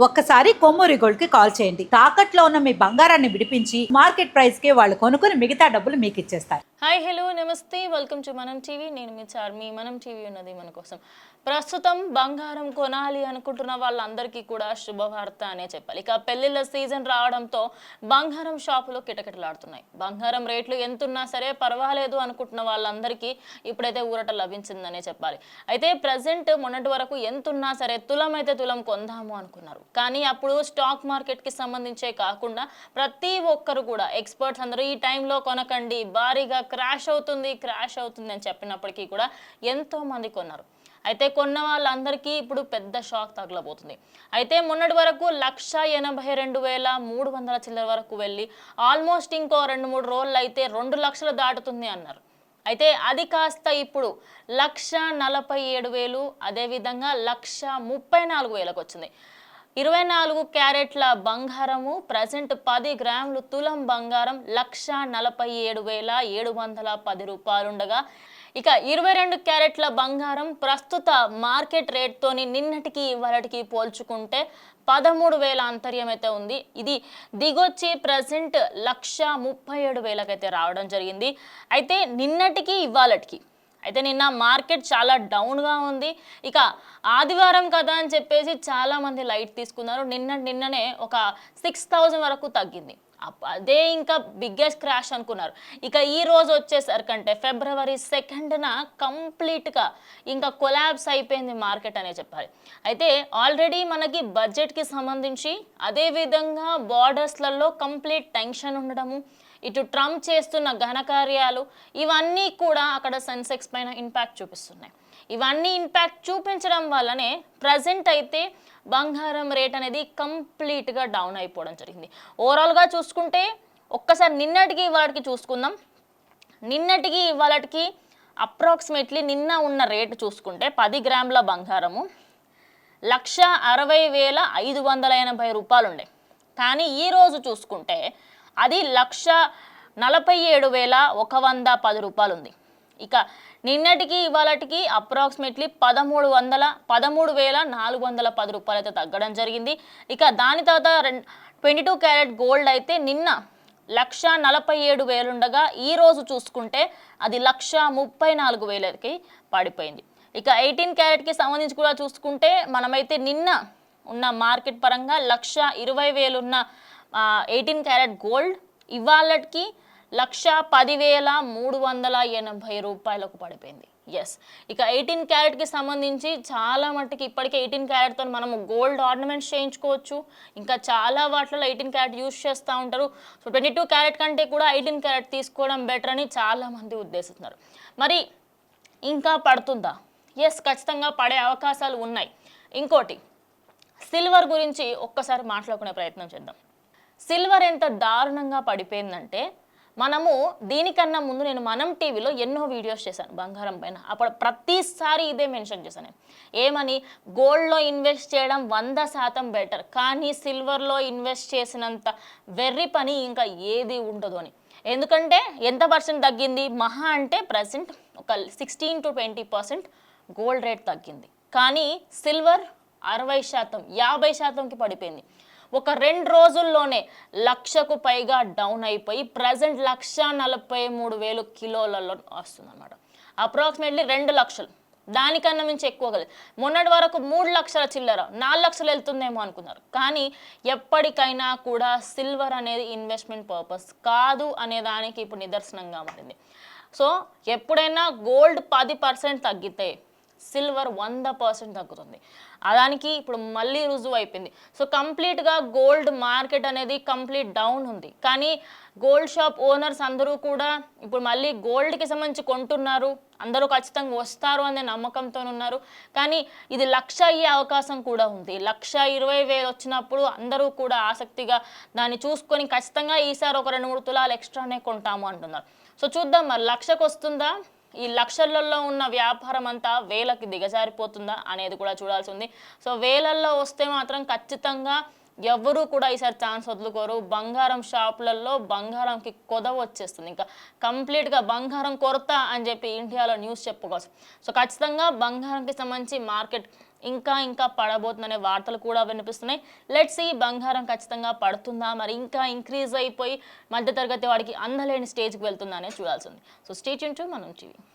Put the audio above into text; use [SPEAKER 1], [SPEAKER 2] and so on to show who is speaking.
[SPEAKER 1] ఒక్కసారి కొమ్మూరి గోల్డ్ కి కాల్ చేయండి. తాకట్లో ఉన్న మీ బంగారాన్ని విడిపించి మార్కెట్ ప్రైస్ కి వాళ్ళు కొనుక్కుని మిగతా డబ్బులు మీకు ఇచ్చేస్తారు.
[SPEAKER 2] హాయ్ హలో నమస్తే, వెల్కమ్ టు మనం టీవీ. నేను మీ చార్మి. మనం టీవీ ఉన్నది మన కోసం. ప్రస్తుతం బంగారం కొనాలి అనుకుంటున్న వాళ్ళందరికీ కూడా శుభవార్త అనే చెప్పాలి. ఇక పెళ్లిళ్ళ సీజన్ రావడంతో బంగారం షాపులు కిటకిటలాడుతున్నాయి. బంగారం రేట్లు ఎంతున్నా సరే పర్వాలేదు అనుకుంటున్న వాళ్ళందరికీ ఇప్పుడైతే ఊరట లభించిందనే చెప్పాలి. అయితే ప్రజెంట్ మొన్నటి వరకు ఎంతున్నా సరే తులం అయితే తులం కొందాము అనుకున్నారు. కానీ అప్పుడు స్టాక్ మార్కెట్కి సంబంధించే కాకుండా ప్రతి ఒక్కరు కూడా ఎక్స్పర్ట్స్ అందరూ ఈ టైంలో కొనకండి, భారీగా క్రాష్ అవుతుంది అని చెప్పినప్పటికీ కూడా ఎంతో మంది కొన్నారు. అయితే కొన్న వాళ్ళందరికీ ఇప్పుడు పెద్ద షాక్ తగలబోతుంది. అయితే మొన్నటి వరకు 1,82,300 చిల్లర వరకు వెళ్ళి ఆల్మోస్ట్ ఇంకో 2-3 రోజులు అయితే 2 లక్షలు దాటుతుంది అన్నారు. అయితే అది కాస్త ఇప్పుడు 1,47,000, అదేవిధంగా 1,34,000కు వచ్చింది. 24 క్యారెట్ల బంగారము ప్రజెంట్ 10 గ్రాములు తులం బంగారం 1,47,710 రూపాయలు ఉండగా, ఇక 22 క్యారెట్ల బంగారం ప్రస్తుత మార్కెట్ రేట్తోని నిన్నటికి ఇవాళకి పోల్చుకుంటే 13,000 అంతర్యం అయితే ఉంది. ఇది దిగొచ్చి ప్రజెంట్ 1,37,000 అయితే రావడం జరిగింది. అయితే నిన్నటికి ఇవాళకి అయితే నిన్న మార్కెట్ చాలా డౌన్గా ఉంది. ఇక ఆదివారం కదా అని చెప్పేసి చాలామంది లైట్ తీసుకున్నారు. నిన్ననే ఒక 6,000 వరకు తగ్గింది. అదే ఇంకా బిగ్గెస్ట్ క్రాష్ అనుకున్నారు. ఇక ఈ రోజు వచ్చేసరికంటే February 2న కంప్లీట్గా ఇంకా కొలాబ్స్ అయిపోయింది మార్కెట్ అనే చెప్పాలి. అయితే ఆల్రెడీ మనకి బడ్జెట్కి సంబంధించి, అదేవిధంగా బార్డర్స్లలో కంప్లీట్ టెన్షన్ ఉండడము, ఇటు ట్రంప్ చేస్తున్న ఘనకార్యాలు, ఇవన్నీ కూడా అక్కడ సెన్సెక్స్ పైన ఇంపాక్ట్ చూపిస్తున్నాయి. ఇవన్నీ ఇంపాక్ట్ చూపించడం వల్లనే ప్రజెంట్ అయితే బంగారం రేట్ అనేది కంప్లీట్గా డౌన్ అయిపోవడం జరిగింది. ఓవరాల్గా చూసుకుంటే ఒక్కసారి నిన్నటికి ఇవాళకి చూసుకుందాం. నిన్నటికి ఇవాళకి అప్రాక్సిమేట్లీ నిన్న ఉన్న రేటు చూసుకుంటే 10 గ్రాముల బంగారము 1,60,580 రూపాయలు ఉండే. కానీ ఈరోజు చూసుకుంటే అది 1,47,110 రూపాయలు ఉంది. ఇక నిన్నటికి ఇవాళకి అప్రాక్సిమేట్లీ 13,410 రూపాయలు అయితే తగ్గడం జరిగింది. ఇక దాని తర్వాత 22 క్యారెట్ గోల్డ్ అయితే నిన్న 1,47,000 ఉండగా ఈరోజు చూసుకుంటే అది 1,34,000కి పడిపోయింది. ఇక 18 క్యారెట్కి సంబంధించి కూడా చూసుకుంటే మనమైతే నిన్న ఉన్న మార్కెట్ పరంగా 1,20,000 ఉన్న 18 క్యారెట్ గోల్డ్ ఇవాళకి 1,10,380 రూపాయలకు పడిపోయింది. ఎస్, ఇక 18 క్యారెట్కి సంబంధించి చాలా మట్టుకి ఇప్పటికే 18 క్యారెట్తో మనము గోల్డ్ ఆర్నమెంట్స్ చేయించుకోవచ్చు. ఇంకా చాలా వాటిలో 18 క్యారెట్ యూజ్ చేస్తూ ఉంటారు. సో 22 క్యారెట్ కంటే కూడా 18 క్యారెట్ తీసుకోవడం బెటర్ అని చాలామంది ఉద్దేశిస్తున్నారు. మరి ఇంకా పడుతుందా? ఎస్, ఖచ్చితంగా పడే అవకాశాలు ఉన్నాయి. ఇంకోటి, సిల్వర్ గురించి ఒక్కసారి మాట్లాడుకునే ప్రయత్నం చేద్దాం. సిల్వర్ ఎంత దారుణంగా పడిపోయిందంటే, మనము దీనికన్నా ముందు నేను మనం టీవీలో ఎన్నో వీడియోస్ చేశాను బంగారం పైన. అప్పుడు ప్రతిసారి ఇదే మెన్షన్ చేశాను. ఏమని? గోల్డ్లో ఇన్వెస్ట్ చేయడం 100% బెటర్, కానీ సిల్వర్లో ఇన్వెస్ట్ చేసినంత వెర్రి పని ఇంకా ఏది ఉండదు అని. ఎందుకంటే ఎంత పర్సెంట్ తగ్గింది? మహా అంటే ప్రజెంట్ ఒక 16 to 20% గోల్డ్ రేట్ తగ్గింది. కానీ సిల్వర్ 60%, 50%కి పడిపోయింది. ఒక 2 రోజుల్లోనే 1,00,000కు పైగా డౌన్ అయిపోయి ప్రజెంట్ 1,43,000 కిలోలలో వస్తుంది అనమాట. అప్రాక్సిమేట్లీ 2 లక్షలు, దానికన్నా మించి ఎక్కువ కదా. మొన్నటి వరకు 3 లక్షల చిల్లర 4 లక్షలు వెళ్తుందేమో అనుకున్నారు. కానీ ఎప్పటికైనా కూడా సిల్వర్ అనేది ఇన్వెస్ట్మెంట్ పర్పస్ కాదు అనే దానికి ఇప్పుడు నిదర్శనంగా మారింది. సో ఎప్పుడైనా గోల్డ్ 10% తగ్గితే సిల్వర్ 100% తగ్గుతుంది. దానికి ఇప్పుడు మళ్ళీ రుజువు అయిపోయింది. సో కంప్లీట్గా గోల్డ్ మార్కెట్ అనేది కంప్లీట్ డౌన్ ఉంది. కానీ గోల్డ్ షాప్ ఓనర్స్ అందరూ కూడా ఇప్పుడు మళ్ళీ గోల్డ్కి సంబంధించి కొంటున్నారు. అందరూ ఖచ్చితంగా వస్తారు అనే నమ్మకంతో ఉన్నారు. కానీ ఇది 1,00,000 అయ్యే అవకాశం కూడా ఉంది. 1,20,000 వచ్చినప్పుడు అందరూ కూడా ఆసక్తిగా దాన్ని చూసుకొని ఖచ్చితంగా ఈసారి ఒక 2-3 తులాలు ఎక్స్ట్రానే కొంటాము అంటున్నారు. సో చూద్దాం మరి 1,00,000కి వస్తుందా? ఈ లక్షలలో ఉన్న వ్యాపారం అంతా వేలకి దిగజారిపోతుందా అనేది కూడా చూడాల్సి ఉంది. సో వేలల్లో వస్తే మాత్రం ఖచ్చితంగా ఎవరు కూడా ఈసారి ఛాన్స్ వదులుకోరు. బంగారం షాపులలో బంగారంకి కొదవ వచ్చేస్తుంది. ఇంకా కంప్లీట్గా బంగారం కొరత అని చెప్పి ఇండియాలో న్యూస్ చెప్పుకోవచ్చు. సో ఖచ్చితంగా బంగారంకి సంబంధించి మార్కెట్ ఇంకా ఇంకా పడబోతుందనే వార్తలు కూడా వినిపిస్తున్నాయి. లెట్స్ సీ బంగారం ఖచ్చితంగా పడుతుందా, మరి ఇంకా ఇంక్రీజ్ అయిపోయి మధ్యతరగతి వాడికి అందలేని స్టేజ్కి వెళ్తుందా అనేది చూడాల్సింది. సో స్టే ట్యూన్ టు మనం టీవీ.